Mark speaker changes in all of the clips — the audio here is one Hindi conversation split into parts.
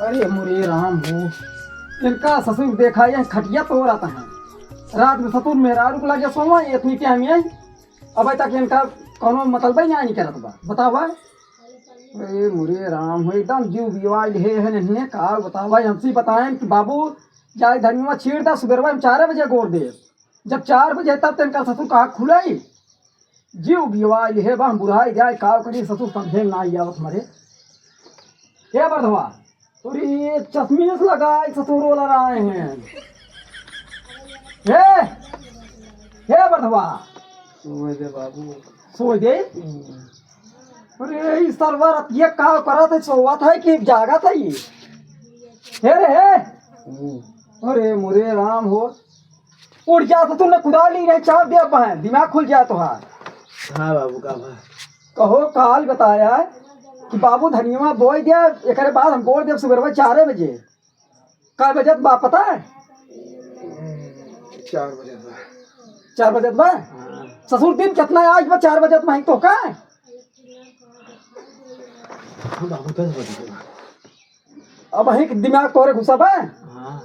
Speaker 1: अरे मुरे राम हो, इनका ससुर देखा ये खटिया तो रहता है। रात में ससुर मेरा रुक लगे सोवा इतनी टाइम में अब तक इनका कोनो मतलब ही नहीं करत बा बतावा। अरे मुरे राम हो एकदम जीव बिवाल है नहीं का बतावा। हमसे बताएं कि बाबू जाए धनिया छीड़ दा सुबह में 4 बजे गोर दे। जब 4 बजे तब तो इनका ससुर कहा खुलाई जीव बिवाल है बा बुढ़ाई जाए का करी ससुर समझे ना आवत मरे। ये बर्धवा और ये चश्मीस लगाए ससुर वाला रहे हैं। हे बर्धवा
Speaker 2: सोए दे बाबू।
Speaker 1: सो दे। अरे इस सरवर ये का करा थे सोवा था कि जागा था ये। हे रे हे अरे मुरे राम हो उड़ जा तो तुमने खुदा ली नहीं चाप दिया पाए दिमाग खुल जाए तो हाँ।
Speaker 2: हाँ बाबू का भा
Speaker 1: कहो काल बताया कि बाबू धनिया बोई दिया एक बाद हम बोल दे सुबह 4 बजे का बजे बा पता है
Speaker 2: 4 बजे
Speaker 1: 4 बजे बा ससुर दिन कितना है आज बा 4 बजे में तो का
Speaker 2: बाबू 10 बजे
Speaker 1: अब अही दिमाग तोरे घुसा बा।
Speaker 2: हाँ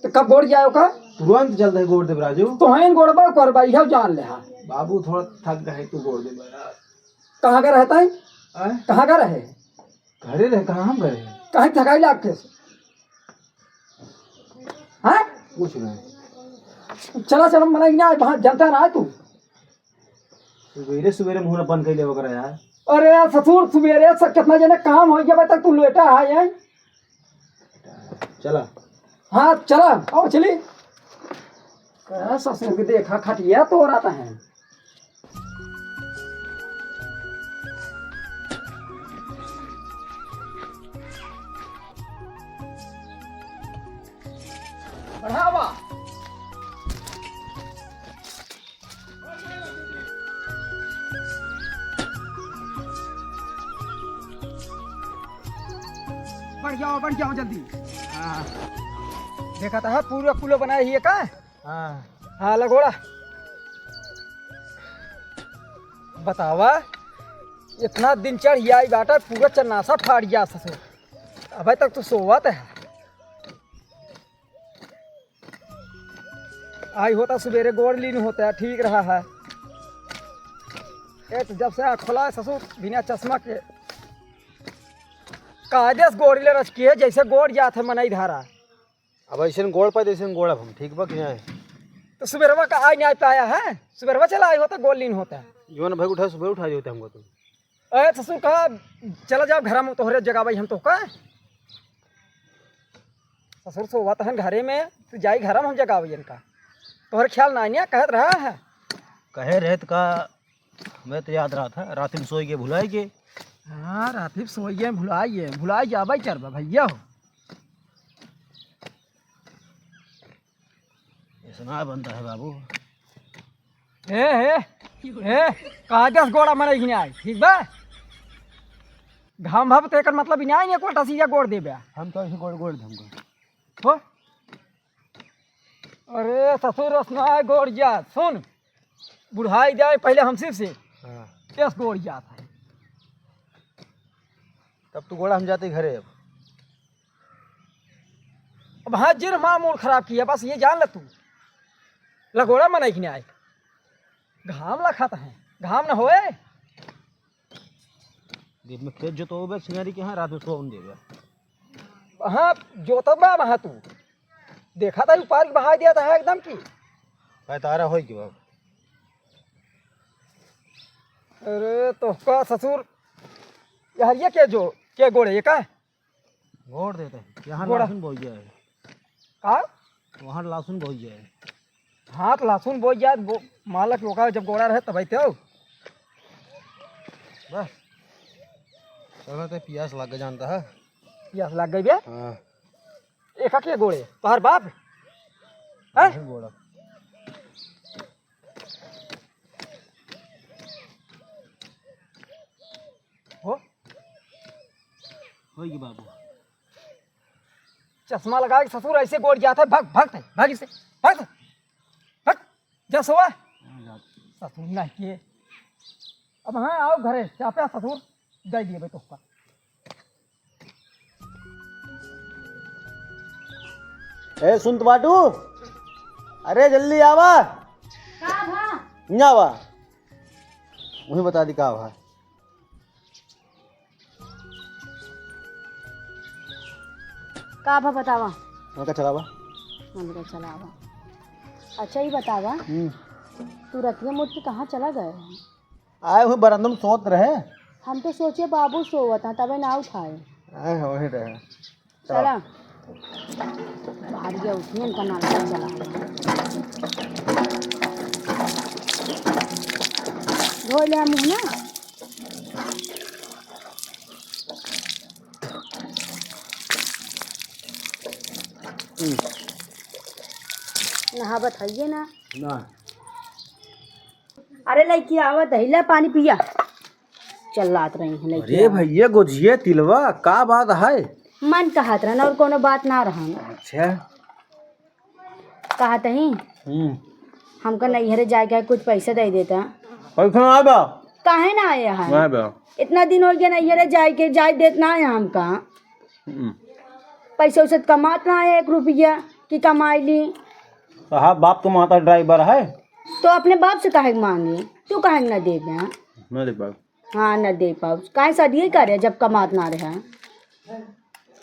Speaker 1: तो कब गोड़ जाओ का
Speaker 2: तुरंत चल दे गोड़ दे राजू।
Speaker 1: तो हैं गोड़बा करबा यह जान ले। हाँ
Speaker 2: बाबू थोड़ा थक गए तू गोड़ दे मेरा।
Speaker 1: कहाँ का रहता है कहाँ का रहे
Speaker 2: घरे रहे कहाँ हम घरे
Speaker 1: कहीं थकाई लाग के हाँ
Speaker 2: कुछ नहीं
Speaker 1: चला चला मना ना वहाँ जनता ना है तू।
Speaker 2: सवेरे सवेरे मुँह बंद कर ले वगैरह यार।
Speaker 1: अरे यार ससुर सवेरे से कितना जने काम हो गया तक तू लेटा है।
Speaker 2: चला
Speaker 1: हाँ चला आओ चली ससुर के देखा खटिया तो रहता है। बढ़ावा बढ़ जाओ जल्दी। हाँ देखा था पूरा पुलो बनाया ही है का।
Speaker 2: हाँ
Speaker 1: हाँ लगोड़ा बतावा इतना दिन चढ़ गया बाटा पूरा चन्नासा फाड़ गया ससुर अभी तक तो सोवत है। आई होता सवेरे गोड़ लीन होता है ठीक रहा है। तो जब से खुला है ससुर बिना चश्मा के कायदे से गोड़ ले रच के जैसे गोड़ जात है मनाई धारा।
Speaker 2: अब ऐसे गोड़ पाए ऐसे गोड़ अब हम ठीक बा कि नहीं।
Speaker 1: तो सुबेरवा का आज नहीं पाया है सुबेरवा चला आई होता गोड़ लीन होता है।
Speaker 2: जीवन भाई उठा सुबह उठा देते हमको तुम।
Speaker 1: अरे ससुर कहा चला जाओ घर में तोहरे जगह भाई हम तो का ससुर सोवत है घरे में तो जाई घर में हम जगह भाई इनका तोहरे ख्याल ना कहत रहा है।
Speaker 2: कहे रहत का मैं तो याद रहा था रात में सोई के भुलाई के।
Speaker 1: हाँ रात सोइए भुलाई जाबा चरबा भैया हो।
Speaker 2: ऐसा बनता है बाबू।
Speaker 1: ए कागज गोड़ा मरे ही नहीं ठीक बा घाम भाव तेकर मतलब नहीं है कोटा सीधा गोड़ देबे
Speaker 2: हम तो ऐसे गोड़ गोड़ धमको
Speaker 1: हो। अरे ससुर रसना गोड़ जा सुन बुढ़ाई जाए पहले हमसे से
Speaker 2: हाँ
Speaker 1: गोड़ जाता है।
Speaker 2: तब तो गोड़ा हम जाते घरे
Speaker 1: अब हाँ जिर माँ मूड खराब किया बस ये जान ल तू लगोड़ा मनाई कि नहीं आए घाम ला खाता है घाम न होए।
Speaker 2: दिन में खेत जो तो सिंगारी के यहाँ रात में सोन देगा।
Speaker 1: हाँ जोत बा वहाँ तू देखा था पार्क बहा दिया था एकदम की
Speaker 2: भाई तारा हो कि बाबू।
Speaker 1: अरे तो का ससुर यार ये क्या गोड़े ये का
Speaker 2: गोड़ देते हैं यहाँ
Speaker 1: गोड़ा।
Speaker 2: लहसुन बोई जाए
Speaker 1: का
Speaker 2: वहाँ लहसुन बोई जाए।
Speaker 1: हाथ लहसुन बोझ जाए मालक लोग जब गोड़ा रहे तब तो
Speaker 2: बस चलो तो प्यास लग जानता है।
Speaker 1: प्यास लग गई बे
Speaker 2: हाँ
Speaker 1: एक के गोड़े तोहर बाप है
Speaker 2: गोड़ा
Speaker 1: हो
Speaker 2: कि बाबू।
Speaker 1: चश्मा लगा के ससुर ऐसे गोड़ जाता है भाग इससे भाग जा सोआ ससुर नहीं किए। अब हाँ आओ घरे चापे ससुर दे दिए भाई तो
Speaker 2: ए सुन तो बाटू, अरे जल्दी आवा।
Speaker 3: का भा
Speaker 2: नहीं आवा, वही बता दी का भाई।
Speaker 3: का भा बतावा।
Speaker 2: का चलावा।
Speaker 3: हमका चलावा। अच्छा ही बतावा, तू रतिया मुझ के कहाँ चला गए?
Speaker 2: आए हुए बरामदा में सोत रहे।
Speaker 3: हम तो सोचे बाबू सोवत हैं तबे ना उठाए।
Speaker 2: आए वही रहे।
Speaker 3: चला बाहर गया उठिए इनका नाला चला धो ले मुँह ना। नहा बताइए ना।
Speaker 2: ना
Speaker 3: अरे लड़की आवत दहिला पानी पिया। चल रात रही है लड़की।
Speaker 2: अरे भैया गोजिए तिलवा का बात है?
Speaker 3: मन कहत रहना और कोनो बात ना रहन।
Speaker 2: अच्छा
Speaker 3: कहत ही हमको नैहरे जाके कुछ पैसा दे देता।
Speaker 2: पैसा ना आबा।
Speaker 3: काहे ना आया है?
Speaker 2: ना आबा।
Speaker 3: इतना दिन हो गया नैहरे जाए देत ना है हमका। पैसे उसे कमात ना है 1 रुपया कि कमाई ली।
Speaker 2: साहब बाप तो माता ड्राइवर है।
Speaker 3: तो अपने बाप से काहे मांगे? तू काहे न दे पाए?
Speaker 2: ना दे पाओ।
Speaker 3: हाँ न दे पाओ काहे शादी करे जब कमात ना रहे?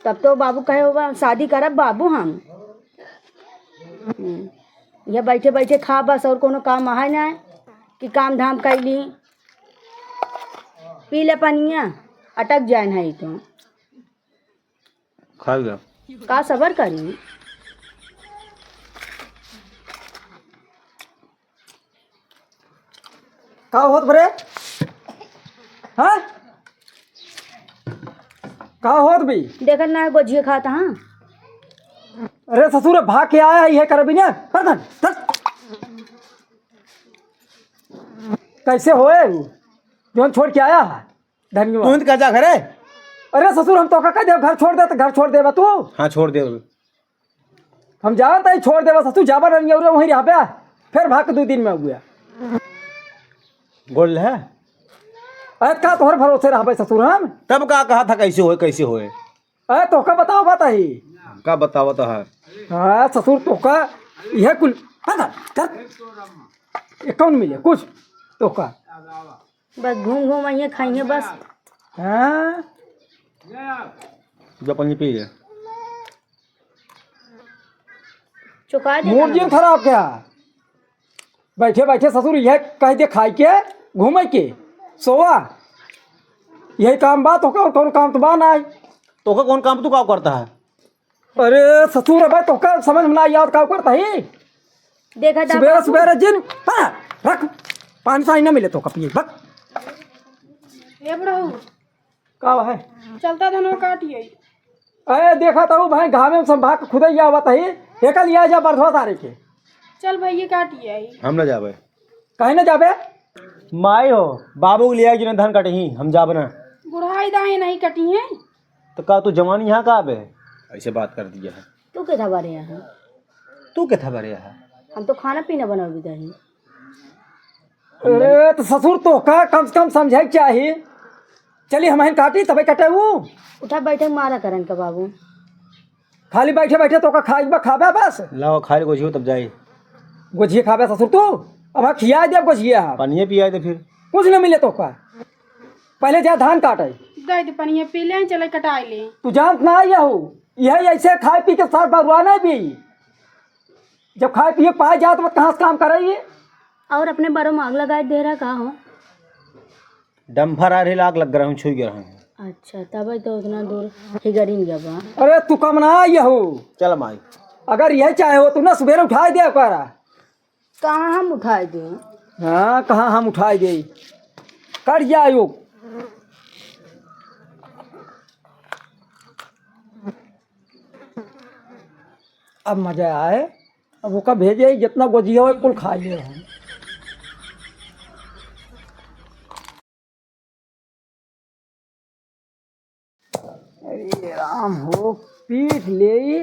Speaker 3: तब तो बाबू कहे होगा शादी करब बाबू हम। ये बैठे बैठे खा बस और कोनो काम है ना कि काम धाम कैली। पी ले पनिया अटक जाए है तो
Speaker 2: खा गया
Speaker 3: का सबर करी।
Speaker 1: का होत बरे? हाँ का होत भी?
Speaker 3: देखल ना गोझिए खाता। हाँ
Speaker 1: अरे ससुर भाग के आया है कर भी ना पता कैसे होए जोन छोड़ के आया है धन्यवाद।
Speaker 2: तू क्या करे?
Speaker 1: अरे ससुर हम तो का दे घर छोड़ दे तो घर छोड़ देबा तू।
Speaker 2: हाँ छोड़ दे।
Speaker 1: हम जानता ही छोड़ देबा ससुर जाबा नहीं और वहीं रह बे फिर भाग 2 दिन में हुआ
Speaker 2: बोल है
Speaker 1: अरे का तोहर भरोसे रह ससुर हम।
Speaker 2: तब का कहा था कैसे होए कैसे होए?
Speaker 1: अरे तो का बताओ बात ही
Speaker 2: का बतावा तो है।
Speaker 1: हाँ ससुर तो का यह कुल पता कर कौन मिले कुछ तो का
Speaker 3: बस घूम घूम आइए खाइए बस।
Speaker 1: हाँ
Speaker 2: जो पानी पी ले।
Speaker 3: चुका दे
Speaker 1: मूड खराब क्या बैठे बैठे ससुर यह कह दे खाई के घूमे के सोवा यही काम बात होगा और कौन काम तो बा ना।
Speaker 2: तो का कौन काम तू का करता है?
Speaker 1: अरे ससुर भाई तो का समझ में ना याद का करता ही
Speaker 3: देखा था
Speaker 1: सवेरे सवेरे जिन हाँ, रख पानी सानी ना मिले तो का पिए बक
Speaker 4: ये बड़ो
Speaker 1: का है
Speaker 4: चलता धनो काटिए।
Speaker 1: अरे देखा था भाई घामे में संभाग के खुद ही आवत है एक लिया जा बरसवा तारे के।
Speaker 4: चल भैया काटिए।
Speaker 2: हम न जाबे।
Speaker 1: कहीं ना जाबे
Speaker 2: माई हो बाबू के लिया जिन्हें धान काटे ही हम जाब ना।
Speaker 4: बुढ़ाई दाएं नहीं कटी है।
Speaker 2: तो का तू जवानी यहाँ का आबे? ऐसे बात कर दिया है।
Speaker 3: तू के था बारे यहाँ?
Speaker 2: तू क्या था बरे है?
Speaker 3: हम तो खाना पीना बनाओ दही।
Speaker 1: अरे तो ससुर तो का कम से कम समझे चाहिए। चलिए हम काटी तबे कटे वो
Speaker 3: उठा बैठे मारा करन का बाबू।
Speaker 1: खाली बैठे बैठे तो का खाई खाबे बस
Speaker 2: लाओ खा ले गोझियो तब जाए।
Speaker 1: गोझिए खाबे ससुर तू अब खिया दे गोझिए
Speaker 2: पानी पिया दे फिर
Speaker 1: कुछ न मिले तो का पहले जा धान काटे
Speaker 4: दे दे पनिया पी ले चले कटाई ले।
Speaker 1: तू जानत ना आया हो यही ऐसे खाए पी के साथ भगवाना भी जब खाए पिए पाए जाए तो कहाँ से काम करेगी।
Speaker 3: और अपने बारों में आग लगाए दे रहा कहा हो?
Speaker 2: डम्फर आ रही आग लग रहा हूँ छुई गया हूँ।
Speaker 3: अच्छा तब तो उतना दूर हिगरीन गया।
Speaker 1: अरे तू कम ना आया हो
Speaker 2: चल माई
Speaker 1: अगर यही चाहे हो तो ना सवेरे उठा दे करा।
Speaker 3: कहाँ हम उठाए दे?
Speaker 1: हाँ कहाँ हम उठाए दे कर जाओ। अब मजा आए अब वो का भेजे जितना गोजिया हो कुल खा लिए हम। अरे राम हो पीट ले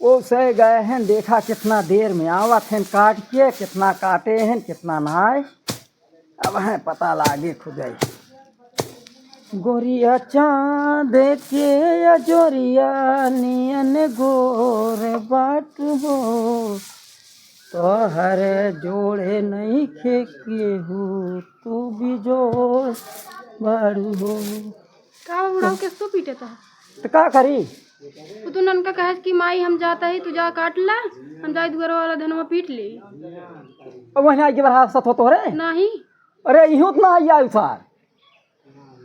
Speaker 1: वो से गए हैं देखा कितना देर में आवत हैं काट के कितना काटे हैं कितना नहाए अब है पता लागे खुद ही। गोरिया चाँद के अजोरिया नियन गोर बाट हो, तोहर जोड़े नहीं खे केहू, तू भी जोड़ बारू हो।
Speaker 4: का बुढ़ाऊ किसको पीटे था?
Speaker 1: तो का करी?
Speaker 4: वो तू ननका कहे कि माई हम जाता ही तू जा काट ला, हम जाए दुआर वाला धनवा पीट ले।
Speaker 1: अब वहीं आगे बढ़ा सत हो तोरे
Speaker 4: नहीं
Speaker 1: अरे यूं तो ना आइया उसार।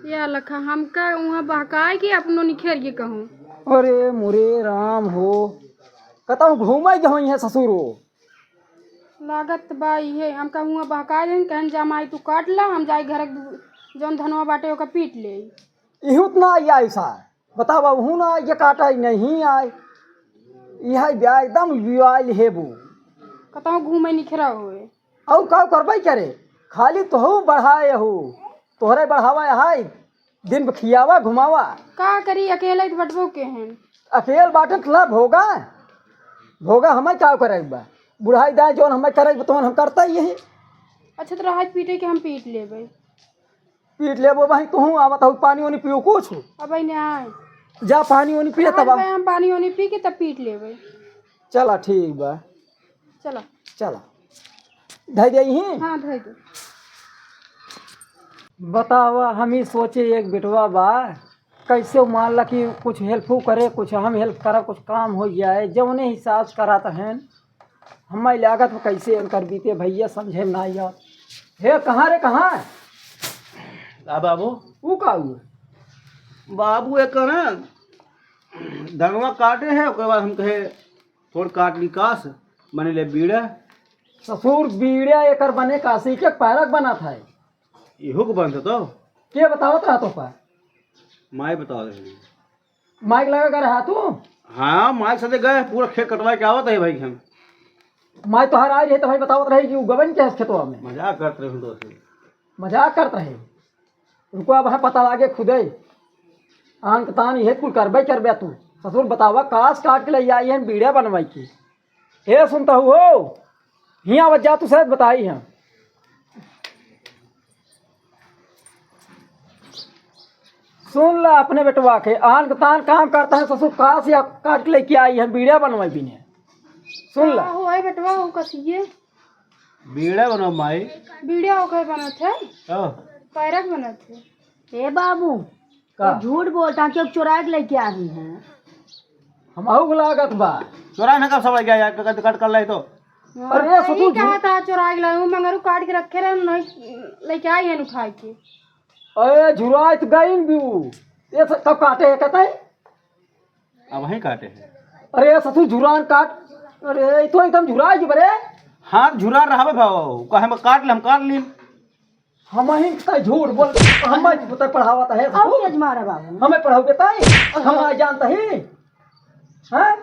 Speaker 4: या लखा हमका वहाँ बहकाए कि अपनो निखेर के कहूँ।
Speaker 1: अरे मुरे राम हो, कतहु घूमे के है ससुर हो।
Speaker 4: लागत बाई है हमका वहाँ बहकाए दें कहन जा माई तू काट ला, हम जाए घर जौन धनवा बाटे ओका पीट ले।
Speaker 1: यूं तो ना आइया उसार। बतावा हूँ ना ये काटा नहीं आए, यह ब्याह एकदम विवाल हेबू।
Speaker 4: कतहु घूमे निखेरा हुए
Speaker 1: और का करबई करे, खाली तो बढ़ाए हो, तोहरे बढ़ावा है दिन खियावा घुमावा।
Speaker 4: का करी अकेले तो बटबो के हैं।
Speaker 1: अकेल बाटन ला भोगा भोगा हमें क्या करे बा, बुढ़ाई दाए जौन हमें करे तो हम करता ही है।
Speaker 4: अच्छा तो राहत पीटे के हम पीट लेबै।
Speaker 1: पीट ले वो भाई तू आवत हो, पानी वानी पियो कुछ
Speaker 4: अब ने आए
Speaker 1: जा पानी वानी पिए तब
Speaker 4: हम पानी वानी पी के तब पीट लेबै।
Speaker 1: चला ठीक बा,
Speaker 4: चला
Speaker 1: चला धै दे ही।
Speaker 4: हाँ धर दो।
Speaker 1: बतावा हम ही सोचे एक बेटवा बा, कैसे मान ला कि कुछ हेल्प करे, कुछ हम हेल्प करा, कुछ काम हो जाए जौने हिसाब से कराता है। हमारी लागत कैसे कर बीते भैया समझे ना यार। हे कहाँ रे कहाँ
Speaker 2: बाबू
Speaker 1: वो का हुआ?
Speaker 2: बाबू एक ना धनवा काटे है, उसके बाद हम कहे थोड़ काट निकास बने ले बीड़ा।
Speaker 1: ससुर बीड़िया एकर बने काशी के पैरक बना था।
Speaker 2: इहो को बनता तो
Speaker 1: के बतावत रहा तो पा
Speaker 2: माई बता रहे।
Speaker 1: माइक लगा कर रहा तू?
Speaker 2: हाँ माई साथे गए पूरा खेत कटवा के आवत है भाई। हम
Speaker 1: माई तो हर आई रही तो भाई बतावत रही कि गबन के खेतवा में
Speaker 2: मजाक करते रहे दोस्त।
Speaker 1: मजाक करते रहे। उनको अब पता लागे खुदे आन तान ये कुल करबे करबे तू। ससुर बतावा काश काट के ले आई है बीड़िया बनवाई की। हे सुनता हो हिया वजह तू शायद बताई है। सुन ला अपने बेटवा के आन तान काम करता है ससुर, काश या काट के लेके आई है बीड़िया बनवाई भी ने। सुन ला
Speaker 4: हो है बेटवा हो कसिए
Speaker 2: बीड़ा बनो माई
Speaker 4: वीडियो ओकर बनत है,
Speaker 2: ओ
Speaker 4: पैरक बनत है।
Speaker 3: हे बाबू
Speaker 1: का
Speaker 3: झूठ बोलता क्यों चुरा के लेके आ रही हैं?
Speaker 1: हम आहू लागत बा।
Speaker 2: चोरा न कब सब गया यार कट कर ले तो।
Speaker 1: अरे
Speaker 4: यही
Speaker 1: ससुर
Speaker 4: कहा था चुरा के लाऊं मंगरू काट के रखे रहे नहीं लेके आई है उठा के।
Speaker 1: अरे झुराइत गई भी ये कब काटे है कहते हैं?
Speaker 2: अब वहीं काटे हैं।
Speaker 1: अरे ससुर झुरान काट। अरे तो एकदम झुरा जी बरे।
Speaker 2: हाथ झुरा रहा भाव कहे हम काट ले हम काट ली।
Speaker 1: हम ही का झूठ बोल हम बता पढ़ावत है
Speaker 3: अब
Speaker 1: ससुर।
Speaker 3: तेज मारा बाबू
Speaker 1: हमें पढ़ाओ बताई हम आ जानता ही हैं।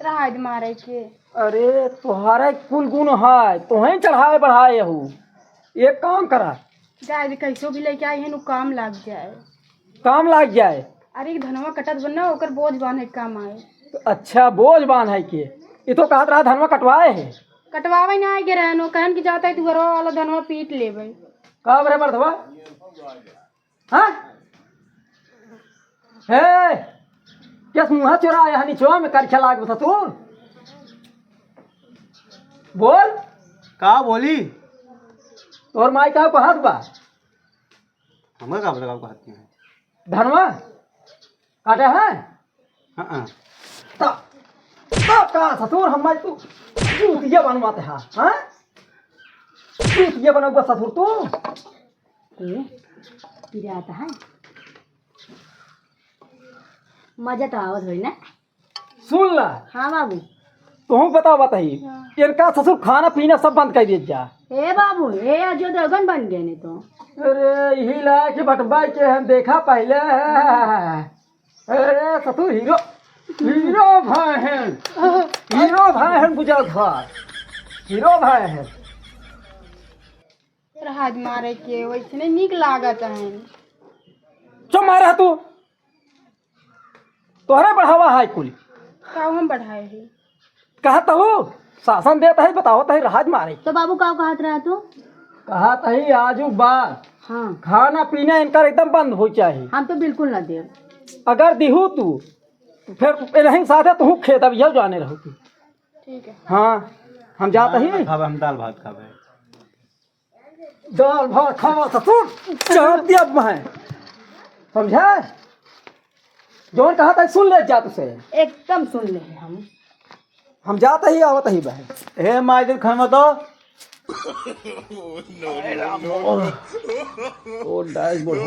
Speaker 4: राहत मारे के
Speaker 1: अरे तुम्हारे कुल गुण है तो ही चढ़ाए बढ़ाए हो। एक काम करा
Speaker 4: जाए कैसो भी लेके आई है नु काम लाग जाए।
Speaker 1: काम लाग जाए।
Speaker 4: अरे धनवा कटत बनना ओकर बोझ बांधे के काम आए।
Speaker 1: तो अच्छा बोझ बांध है के ये तो कहत रहा धनवा कटवाए है।
Speaker 4: कटवावे ना आए गे रहनो कहन की जाता है तू घरवा वाला धनवा पीट लेबै।
Speaker 1: का बरे मर्दवा हाँ हे किस मुँह चुराया है नीचवा में कर खिला के बता तू बोल।
Speaker 2: का बोली
Speaker 1: तोर माई का कहत बा
Speaker 2: हमें का बताओ कहते हैं।
Speaker 1: धनवा काटे हैं
Speaker 2: हाँ
Speaker 1: का ससुर हमारे तू जूतिया बनवाते हैं। हाँ जूतिया बनवा ससुर तू
Speaker 3: फिर आता है मजा तो आवत हो ना।
Speaker 1: सुन ला।
Speaker 3: हाँ बाबू
Speaker 1: तू बता बताई इनका ससुर खाना पीना सब बंद कर दिया जा।
Speaker 3: हे बाबू हे अजो दगन बन गए ने तो।
Speaker 1: अरे यही ला कि बटवा के हम देखा पहले। अरे ससुर हीरो हीरो भाई हैं, हीरो भाई हैं बुझल घर हीरो भाई हैं।
Speaker 4: राहत मारे के वैसे निक लागत है।
Speaker 1: क्यों मारा तू तोहरे बढ़ावा है कुल
Speaker 4: का हम बढ़ाए है
Speaker 1: कहता हूँ शासन देता है बताओ तो राज मारे।
Speaker 3: तो बाबू का कहत रहा तो?
Speaker 1: कहा तही आजू बात
Speaker 3: हाँ
Speaker 1: खाना पीना इनका एकदम बंद हो चाहिए।
Speaker 3: हम तो बिल्कुल ना दे।
Speaker 1: अगर दिहू तू तो फिर नहीं साथे तू खेत अब यह जाने रहो तू।
Speaker 4: ठीक है।
Speaker 1: हाँ हम जाते ही
Speaker 2: खावे हम दाल भात खावे।
Speaker 1: दाल भात खावा ससुर चाट दिया मैं समझा। जोन कहा था सुन ले जा तुसे।
Speaker 3: एकदम सुन ले
Speaker 1: हम जाते ही आवत ही बहन।
Speaker 2: हे माय दिन खाना तो
Speaker 1: ओ डाइस बोल